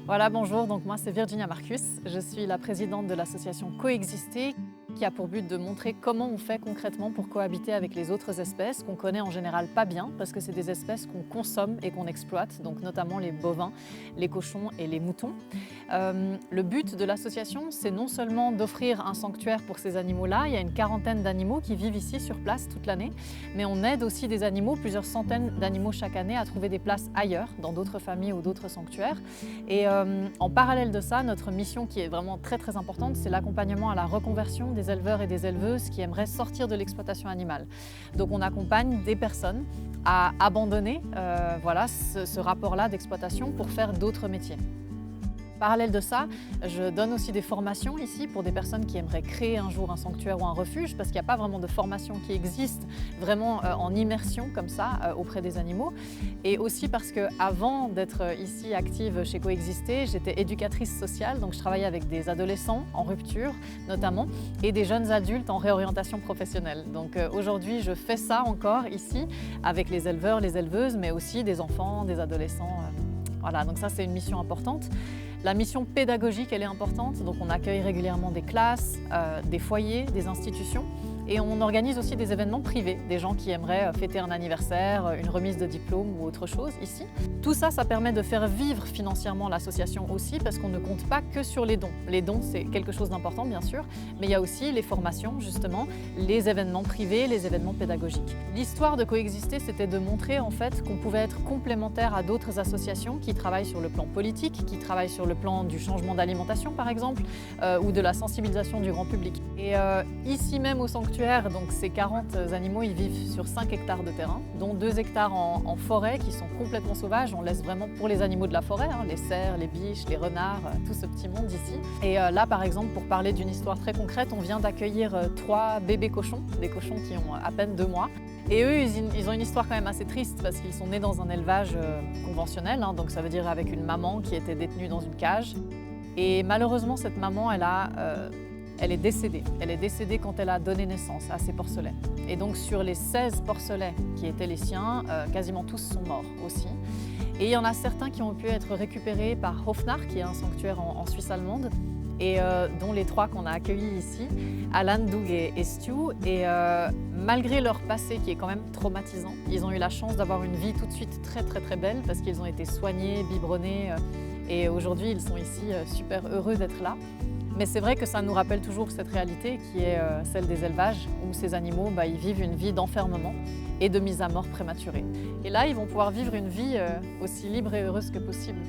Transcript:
Voilà, bonjour, donc moi c'est Virginia Marcus, je suis la présidente de l'association Coexister qui a pour but de montrer comment on fait concrètement pour cohabiter avec les autres espèces qu'on connaît en général pas bien parce que c'est des espèces qu'on consomme et qu'on exploite, donc notamment les bovins, les cochons et les moutons. Le but de l'association, c'est non seulement d'offrir un sanctuaire pour ces animaux-là, il y a une quarantaine d'animaux qui vivent ici sur place toute l'année, mais on aide aussi des animaux, plusieurs centaines d'animaux chaque année à trouver des places ailleurs, dans d'autres familles ou d'autres sanctuaires. Et en parallèle de ça, notre mission qui est vraiment très importante, c'est l'accompagnement à la reconversion des éleveurs et des éleveuses qui aimeraient sortir de l'exploitation animale. Donc on accompagne des personnes à abandonner ce rapport-là d'exploitation pour faire d'autres métiers. Parallèle de ça, je donne aussi des formations ici pour des personnes qui aimeraient créer un jour un sanctuaire ou un refuge parce qu'il n'y a pas vraiment de formation qui existe vraiment en immersion comme ça auprès des animaux. Et aussi parce qu'avant d'être ici active chez Coexister, j'étais éducatrice sociale, donc je travaillais avec des adolescents en rupture notamment et des jeunes adultes en réorientation professionnelle. Donc aujourd'hui, je fais ça encore ici avec les éleveurs, les éleveuses, mais aussi des enfants, des adolescents. Voilà, donc ça c'est une mission importante. La mission pédagogique, elle est importante, donc on accueille régulièrement des classes, des foyers, des institutions et on organise aussi des événements privés, des gens qui aimeraient fêter un anniversaire, une remise de diplôme ou autre chose ici. Tout ça, ça permet de faire vivre financièrement l'association aussi parce qu'on ne compte pas que sur les dons. Les dons, c'est quelque chose d'important bien sûr, mais il y a aussi les formations justement, les événements privés, les événements pédagogiques. L'histoire de Coexister, c'était de montrer en fait qu'on pouvait être complémentaire à d'autres associations qui travaillent sur le plan politique, qui travaillent sur le plan du changement d'alimentation par exemple, ou de la sensibilisation du grand public. Et ici même au sanctuaire, donc ces 40 animaux, ils vivent sur 5 hectares de terrain, dont 2 hectares en forêt qui sont complètement sauvages. On laisse vraiment pour les animaux de la forêt, les cerfs, les biches, les renards, tout ce petit monde ici. Et là par exemple, pour parler d'une histoire très concrète, on vient d'accueillir 3 bébés cochons, des cochons qui ont à peine 2 mois. Et eux, ils ont une histoire quand même assez triste parce qu'ils sont nés dans un élevage conventionnel, donc ça veut dire avec une maman qui était détenue dans une cage. Et malheureusement, cette maman, elle est décédée. Elle est décédée quand elle a donné naissance à ses porcelets. Et donc sur les 16 porcelets qui étaient les siens, quasiment tous sont morts aussi. Et il y en a certains qui ont pu être récupérés par Hofnar, qui est un sanctuaire en Suisse allemande, et dont les 3 qu'on a accueillis ici, Alan, Doug et Stu. Et malgré leur passé qui est quand même traumatisant, ils ont eu la chance d'avoir une vie tout de suite très belle parce qu'ils ont été soignés, biberonnés et aujourd'hui ils sont ici super heureux d'être là. Mais c'est vrai que ça nous rappelle toujours cette réalité qui est celle des élevages où ces animaux ils vivent une vie d'enfermement et de mise à mort prématurée. Et là, ils vont pouvoir vivre une vie aussi libre et heureuse que possible.